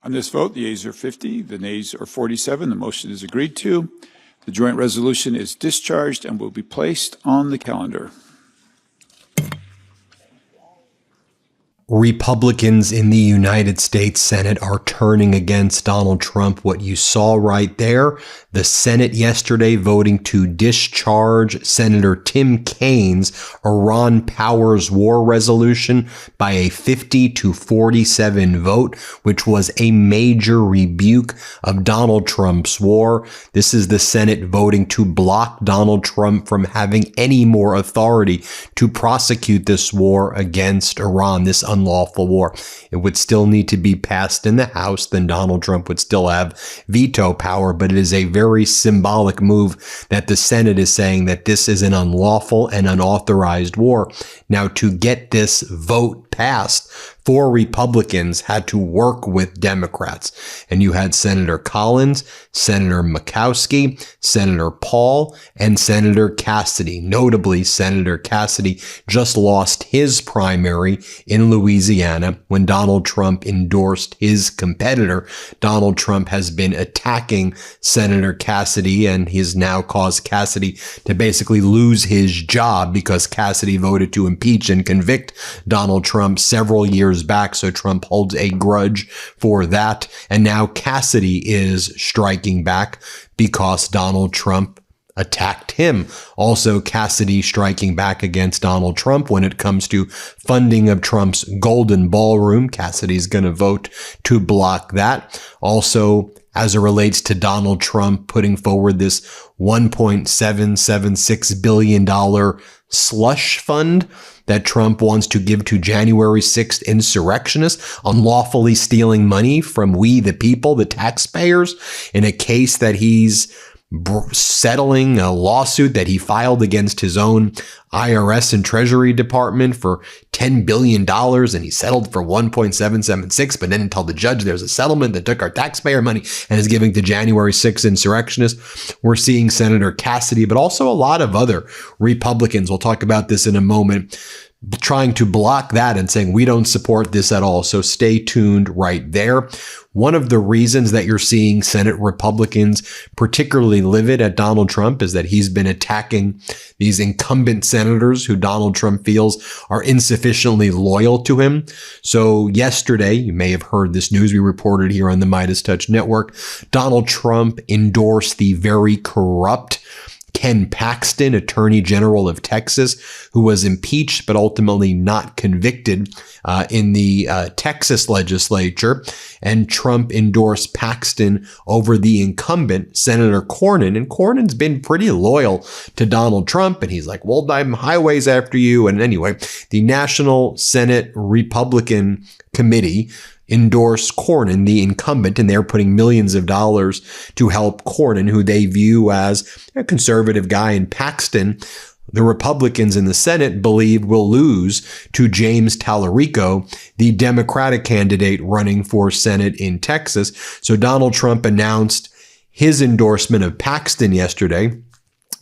On this vote, the yeas are 50, the nays are 47. The motion is agreed to. The joint resolution is discharged and will be placed on the calendar. Republicans in the United States Senate are turning against Donald Trump. What you saw right there, the Senate yesterday voting to discharge Senator Tim Kaine's Iran powers war resolution by a 50-47 vote, which was a major rebuke of Donald Trump's war. This is the Senate voting to block Donald Trump from having any more authority to prosecute this war against Iran, this unlawful war. It would still need to be passed in the House, then Donald Trump would still have veto power, but it is a very symbolic move that the Senate is saying that this is an unlawful and unauthorized war. Now, to get this vote passed, 4 Republicans had to work with Democrats. And you had Senator Collins, Senator Murkowski, Senator Paul, and Senator Cassidy. Notably, Senator Cassidy just lost his primary in Louisiana when Donald Trump endorsed his competitor. Donald Trump has been attacking Senator Cassidy, and he has now caused Cassidy to basically lose his job because Cassidy voted to impeach and convict Donald Trump several years back, so Trump holds a grudge for that. And now Cassidy is striking back because Donald Trump attacked him. Also, Cassidy striking back against Donald Trump when it comes to funding of Trump's Golden Ballroom. Cassidy's going to vote to block that. Also, as it relates to Donald Trump putting forward this $1.776 billion slush fund that Trump wants to give to January 6th insurrectionists, unlawfully stealing money from we the people, the taxpayers, in a case that he's settling a lawsuit that he filed against his own IRS and Treasury Department for $10 billion, and he settled for 1.776, but then told the judge there's a settlement that took our taxpayer money and is giving to January 6th insurrectionists. We're seeing Senator Cassidy, but also a lot of other Republicans, we'll talk about this in a moment, trying to block that and saying we don't support this at all. So stay tuned right there. One of the reasons that you're seeing Senate Republicans particularly livid at Donald Trump is that he's been attacking these incumbent senators who Donald Trump feels are insufficiently loyal to him. So yesterday, you may have heard this news we reported here on the MeidasTouch network, Donald Trump endorsed the very corrupt Ken Paxton, Attorney General of Texas, who was impeached but ultimately not convicted in the Texas legislature. And Trump endorsed Paxton over the incumbent, Senator Cornyn. And Cornyn's been pretty loyal to Donald Trump. And he's like, well, I'm highways after you. And anyway, the National Senate Republican Committee endorse Cornyn, the incumbent, and they're putting millions of dollars to help Cornyn, who they view as a conservative guy. And Paxton, the Republicans in the Senate believe will lose to James Tallarico, the Democratic candidate running for Senate in Texas. So Donald Trump announced his endorsement of Paxton yesterday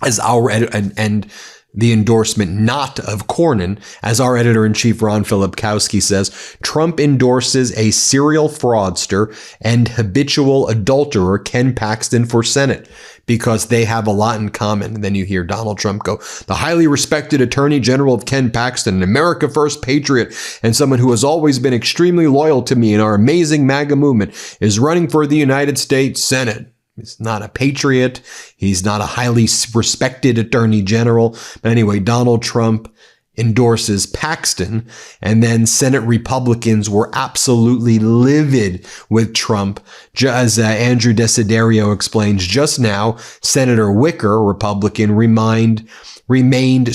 as and the endorsement not of Cornyn. As our editor-in-chief Ron Filipkowski says, Trump endorses a serial fraudster and habitual adulterer Ken Paxton for Senate because they have a lot in common. And then you hear Donald Trump go, the highly respected Attorney General of Ken Paxton, an America First patriot, and someone who has always been extremely loyal to me in our amazing MAGA movement, is running for the United States Senate. He's not a patriot. He's not a highly respected attorney general. But anyway, Donald Trump endorses Paxton, and then Senate Republicans were absolutely livid with Trump. As Andrew Desiderio explains just now, Senator Wicker, Republican, remained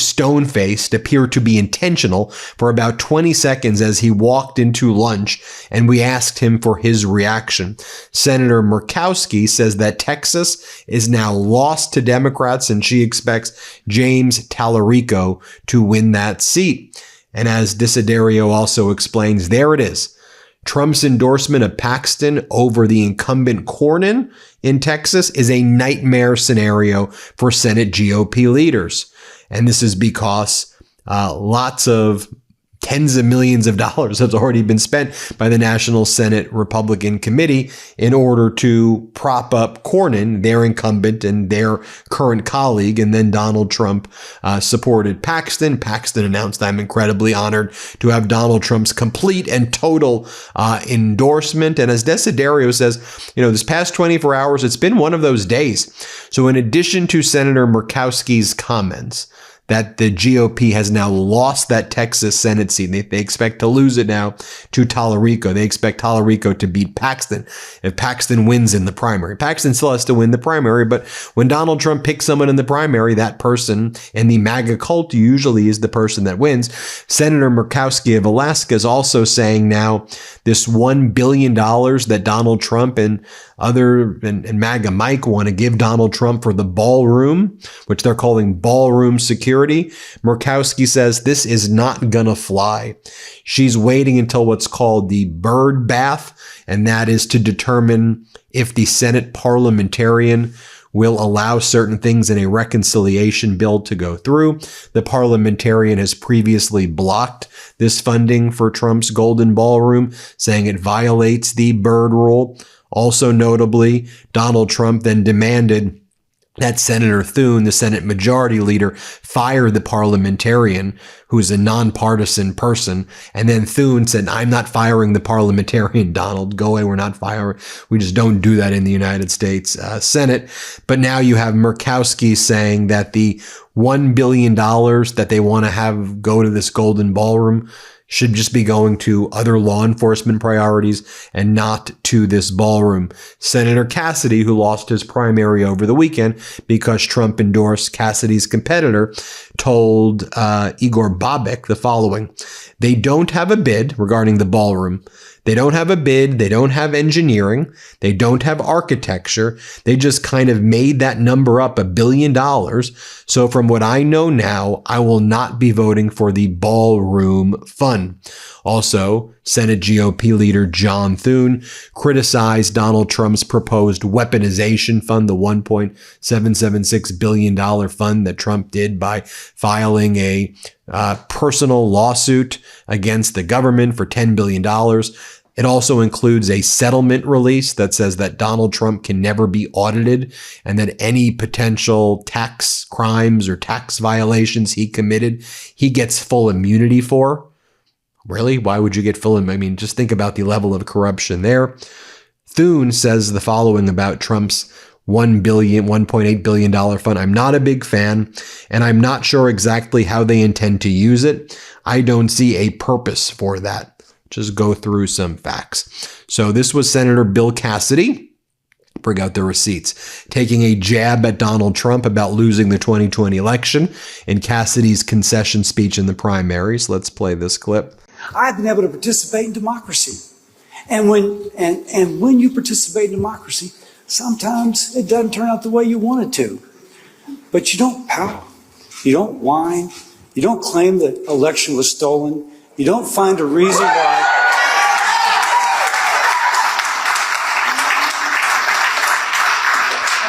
stone-faced, appeared to be intentional for about 20 seconds as he walked into lunch, and we asked him for his reaction. Senator Murkowski says that Texas is now lost to Democrats, and she expects James Tallarico to win that seat. And as Desiderio also explains, there it is. Trump's endorsement of Paxton over the incumbent Cornyn in Texas is a nightmare scenario for Senate GOP leaders. And this is because lots of tens of millions of dollars has already been spent by the National Senate Republican Committee in order to prop up Cornyn, their incumbent and their current colleague. And then Donald Trump supported Paxton. Paxton announced, "I'm incredibly honored to have Donald Trump's complete and total endorsement." And as Desiderio says, this past 24 hours, it's been one of those days. So in addition to Senator Murkowski's comments that the GOP has now lost that Texas Senate seat. They expect to lose it now to Tallarico. They expect Tallarico to beat Paxton if Paxton wins in the primary. Paxton still has to win the primary, but when Donald Trump picks someone in the primary, that person in the MAGA cult usually is the person that wins. Senator Murkowski of Alaska is also saying now this $1 billion that Donald Trump and MAGA Mike want to give Donald Trump for the ballroom, which they're calling ballroom security. Murkowski says this is not gonna fly. She's waiting until what's called the bird bath, and that is to determine if the Senate parliamentarian will allow certain things in a reconciliation bill to go through. The parliamentarian has previously blocked this funding for Trump's Golden Ballroom, saying it violates the Byrd rule. Also notably, Donald Trump then demanded that Senator Thune, the Senate Majority Leader, fire the parliamentarian, who is a nonpartisan person. And then Thune said, "I'm not firing the parliamentarian, Donald. Go away. We're not firing. We just don't do that in the United States Senate." But now you have Murkowski saying that the $1 billion that they want to have go to this Golden Ballroom should just be going to other law enforcement priorities and not to this ballroom. Senator Cassidy, who lost his primary over the weekend because Trump endorsed Cassidy's competitor, told Igor Bobek the following: "They don't have a bid regarding the ballroom. They don't have a bid. They don't have engineering. They don't have architecture. They just kind of made that number up, $1 billion. So from what I know now, I will not be voting for the ballroom fund." Also, Senate GOP leader John Thune criticized Donald Trump's proposed weaponization fund, the $1.776 billion fund that Trump did by filing a personal lawsuit against the government for $10 billion. It also includes a settlement release that says that Donald Trump can never be audited and that any potential tax crimes or tax violations he committed, he gets full immunity for. Really? Why would you get full? I mean, just think about the level of corruption there. Thune says the following about Trump's $1.8 billion fund. "I'm not a big fan, and I'm not sure exactly how they intend to use it. I don't see a purpose for that." Just go through some facts. So this was Senator Bill Cassidy. Bring out the receipts, taking a jab at Donald Trump about losing the 2020 election in Cassidy's concession speech in the primaries. Let's play this clip. "I've been able to participate in democracy. And when you participate in democracy, sometimes it doesn't turn out the way you want it to. But you don't pout. You don't whine. You don't claim the election was stolen. You don't find a reason why.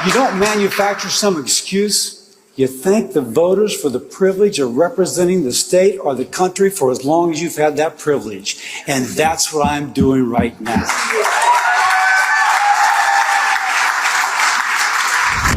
You don't manufacture some excuse. You thank the voters for the privilege of representing the state or the country for as long as you've had that privilege. And that's what I'm doing right now."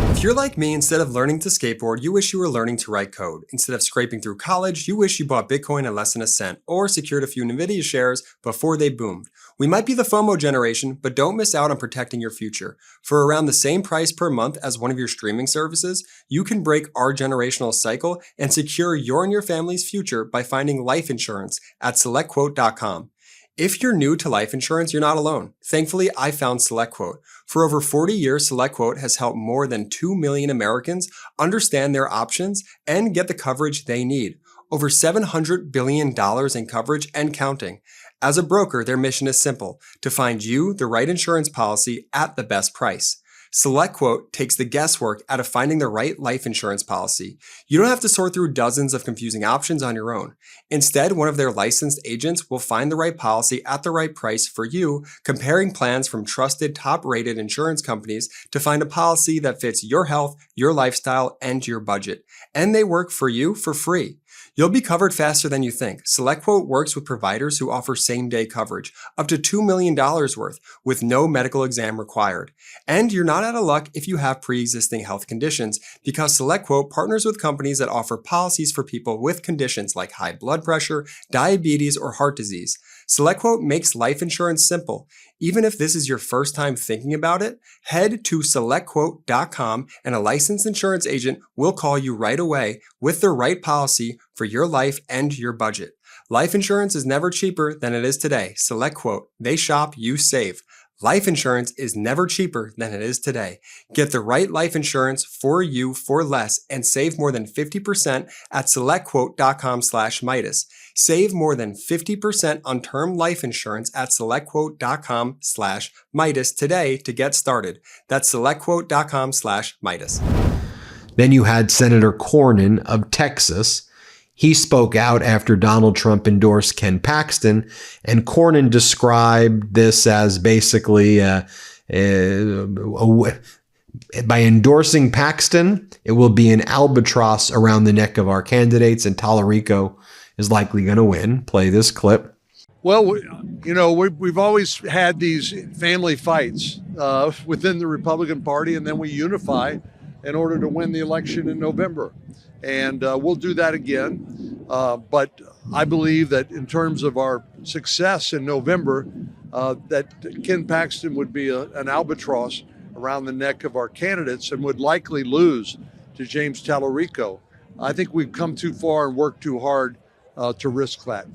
If you're like me, instead of learning to skateboard, you wish you were learning to write code. Instead of scraping through college, you wish you bought Bitcoin at less than a cent, or secured a few Nvidia shares before they boomed. We might be the FOMO generation, but don't miss out on protecting your future. For around the same price per month as one of your streaming services, you can break our generational cycle and secure your and your family's future by finding life insurance at SelectQuote.com. If you're new to life insurance, you're not alone. Thankfully, I found SelectQuote. For over 40 years, SelectQuote has helped more than 2 million Americans understand their options and get the coverage they need. Over $700 billion in coverage and counting. As a broker, their mission is simple: to find you the right insurance policy at the best price. SelectQuote takes the guesswork out of finding the right life insurance policy. You don't have to sort through dozens of confusing options on your own. Instead, one of their licensed agents will find the right policy at the right price for you, comparing plans from trusted, top-rated insurance companies to find a policy that fits your health, your lifestyle, and your budget. And they work for you for free. You'll be covered faster than you think. SelectQuote works with providers who offer same-day coverage, up to $2 million worth, with no medical exam required. And you're not out of luck if you have pre-existing health conditions, because SelectQuote partners with companies that offer policies for people with conditions like high blood pressure, diabetes, or heart disease. SelectQuote makes life insurance simple. Even if this is your first time thinking about it, head to SelectQuote.com and a licensed insurance agent will call you right away with the right policy for your life and your budget. Life insurance is never cheaper than it is today. SelectQuote. They shop, you save. Life insurance is never cheaper than it is today. Get the right life insurance for you for less and save more than 50% at SelectQuote.com/Meidas. Save more than 50% on term life insurance at SelectQuote.com/Meidas today to get started. That's SelectQuote.com/Meidas. Then you had Senator Cornyn of Texas. He spoke out after Donald Trump endorsed Ken Paxton, and Cornyn described this as basically by endorsing Paxton, it will be an albatross around the neck of our candidates, and Tallarico is likely going to win. Play this clip. Well, we've always had these family fights within the Republican Party, and then we unify in order to win the election in November. And we'll do that again. But I believe that in terms of our success in November, that Ken Paxton would be an albatross around the neck of our candidates and would likely lose to James Tallarico. I think we've come too far and worked too hard to risk that.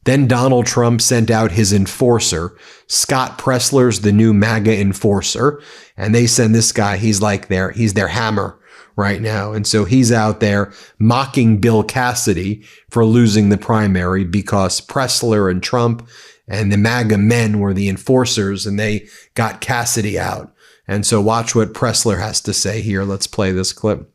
Then Donald Trump sent out his enforcer. Scott Pressler's the new MAGA enforcer. And they send this guy, he's their hammer right now. And so he's out there mocking Bill Cassidy for losing the primary because Pressler and Trump and the MAGA men were the enforcers and they got Cassidy out. And so watch what Pressler has to say here. Let's play this clip.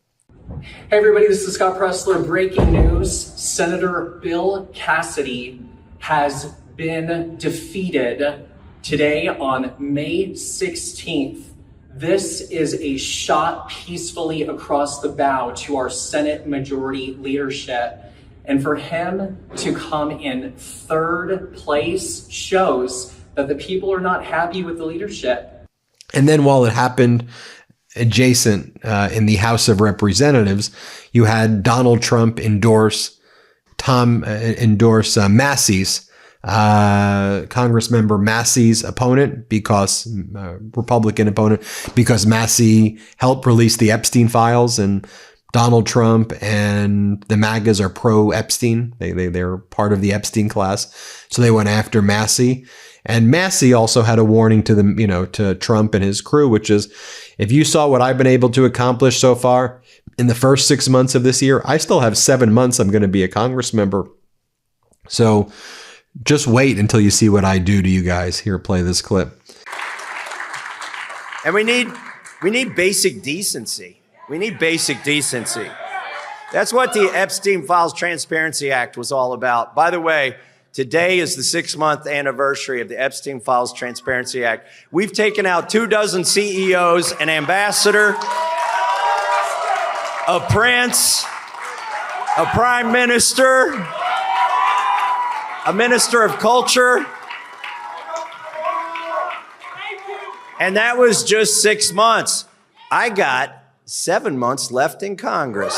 Hey everybody, this is Scott Pressler. Breaking news, Senator Bill Cassidy has been defeated today on May 16th. This is a shot peacefully across the bow to our Senate majority leadership. And for him to come in third place shows that the people are not happy with the leadership. And then while it happened adjacent in the House of Representatives, you had Donald Trump endorse Massey's Congressmember Massey's opponent, because Republican opponent, because Massey helped release the Epstein files, and Donald Trump and the MAGAs are pro-Epstein. They're part of the Epstein class, so they went after Massey. And Massey also had a warning to to Trump and his crew, which is, if you saw what I've been able to accomplish so far in the first 6 months of this year, I still have 7 months I'm going to be a Congress member. So just wait until you see what I do to you guys. Here, play this clip. And we need basic decency. We need basic decency. That's what the Epstein Files Transparency Act was all about. By the way, today is the 6-month anniversary of the Epstein Files Transparency Act. We've taken out 24 CEOs, an ambassador, a prince, a prime minister, a minister of culture. And that was just 6 months. I got 7 months left in Congress.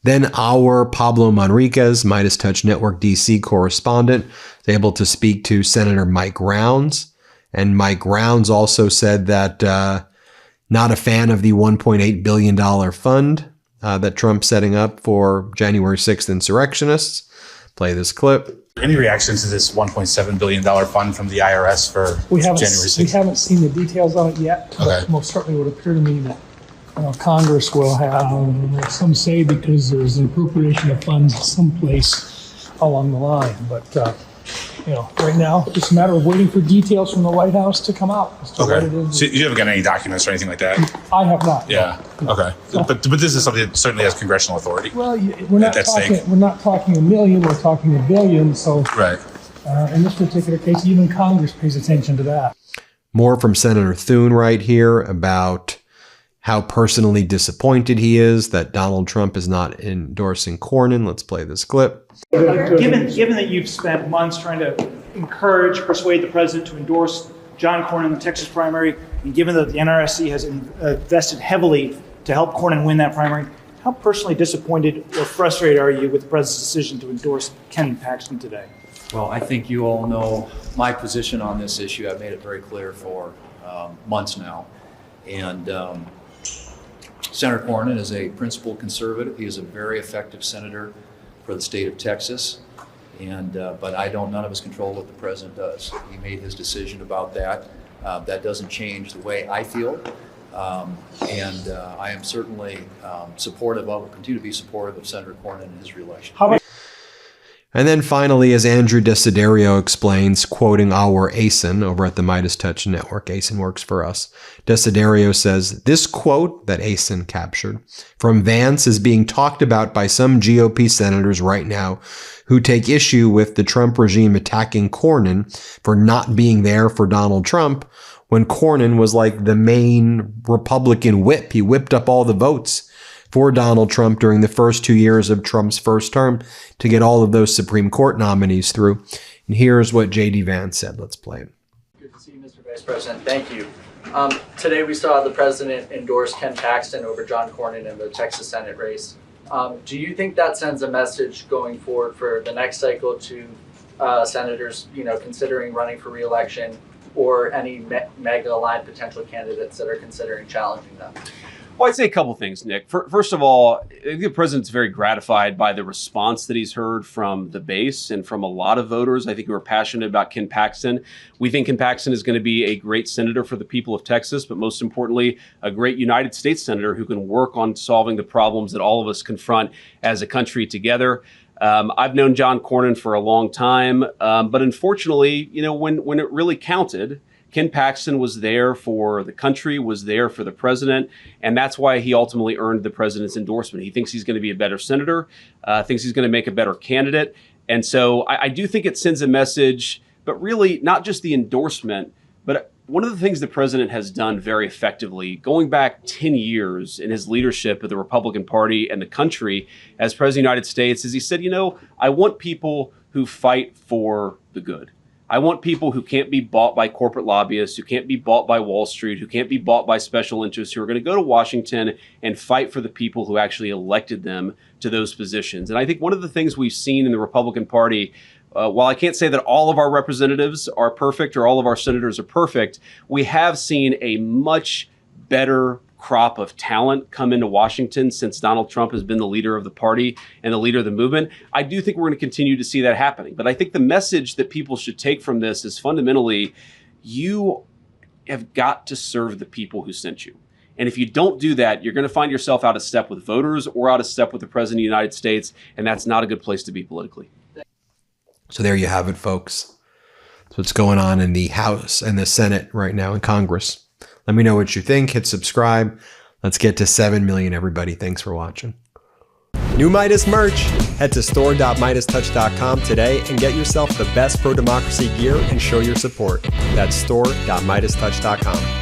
Then our Pablo Manriquez, MeidasTouch Network DC correspondent, was able to speak to Senator Mike Rounds. And Mike Rounds also said that not a fan of the $1.8 billion fund that Trump's setting up for January 6th insurrectionists. Play this clip. Any reactions to this $1.7 billion fund from the IRS for January 6th? We haven't seen the details on it yet, but Okay. most certainly would appear to me that Congress will have some say, because there's an appropriation of funds someplace along the line. But right now, it's a matter of waiting for details from the White House to come out as to what it is. So you haven't got any documents or anything like that? I have not. Yeah. Okay. But this is something that certainly has congressional authority. Well, we're not talking a million, we're talking a billion. So right. In this particular case, even Congress pays attention to that. More from Senator Thune right here about how personally disappointed he is that Donald Trump is not endorsing Cornyn. Let's play this clip. Given that you've spent months trying to persuade the president to endorse John Cornyn in the Texas primary, and given that the NRSC has invested heavily to help Cornyn win that primary, how personally disappointed or frustrated are you with the president's decision to endorse Ken Paxton today? Well, I think you all know my position on this issue. I've made it very clear for months now. And Senator Cornyn is a principled conservative. He is a very effective senator for the state of Texas. And but none of us control what the president does. He made his decision about that. That doesn't change the way I feel. And I am certainly supportive of, will continue to be supportive of Senator Cornyn and his reelection. And then finally, as Andrew Desiderio explains, quoting our ASIN over at the MeidasTouch Network, ASIN works for us, Desiderio says, this quote that ASIN captured from Vance is being talked about by some GOP senators right now who take issue with the Trump regime attacking Cornyn for not being there for Donald Trump when Cornyn was like the main Republican whip. He whipped up all the votes for Donald Trump during the first 2 years of Trump's first term to get all of those Supreme Court nominees through. And here's what J.D. Vance said. Let's play it. Good to see you, Mr. Vice President. Thank you. Today we saw the president endorse Ken Paxton over John Cornyn in the Texas Senate race. Do you think that sends a message going forward for the next cycle to senators, considering running for re-election, or any MAGA-aligned potential candidates that are considering challenging them? Well, I'd say a couple things, Nick. First of all, I think the president's very gratified by the response that he's heard from the base and from a lot of voters, I think, who are passionate about Ken Paxton. We think Ken Paxton is going to be a great senator for the people of Texas, but most importantly, a great United States senator who can work on solving the problems that all of us confront as a country together. I've known John Cornyn for a long time, but unfortunately, when it really counted, Ken Paxton was there for the country, was there for the president, and that's why he ultimately earned the president's endorsement. He thinks he's going to be a better senator, thinks he's going to make a better candidate. And so I do think it sends a message, but really not just the endorsement, but one of the things the president has done very effectively, going back 10 years in his leadership of the Republican Party and the country as president of the United States, is he said, I want people who fight for the good. I want people who can't be bought by corporate lobbyists, who can't be bought by Wall Street, who can't be bought by special interests, who are going to go to Washington and fight for the people who actually elected them to those positions. And I think one of the things we've seen in the Republican Party, while I can't say that all of our representatives are perfect or all of our senators are perfect, we have seen a much better crop of talent come into Washington since Donald Trump has been the leader of the party and the leader of the movement. I do think we're going to continue to see that happening. But I think the message that people should take from this is fundamentally, you have got to serve the people who sent you. And if you don't do that, you're going to find yourself out of step with voters or out of step with the president of the United States. And that's not a good place to be politically. So there you have it, folks. That's what's going on in the House and the Senate right now in Congress. Let me know what you think. Hit subscribe. Let's get to 7 million, everybody. Thanks for watching. New Meidas merch. Head to store.meidastouch.com today and get yourself the best pro-democracy gear and show your support. That's store.meidastouch.com.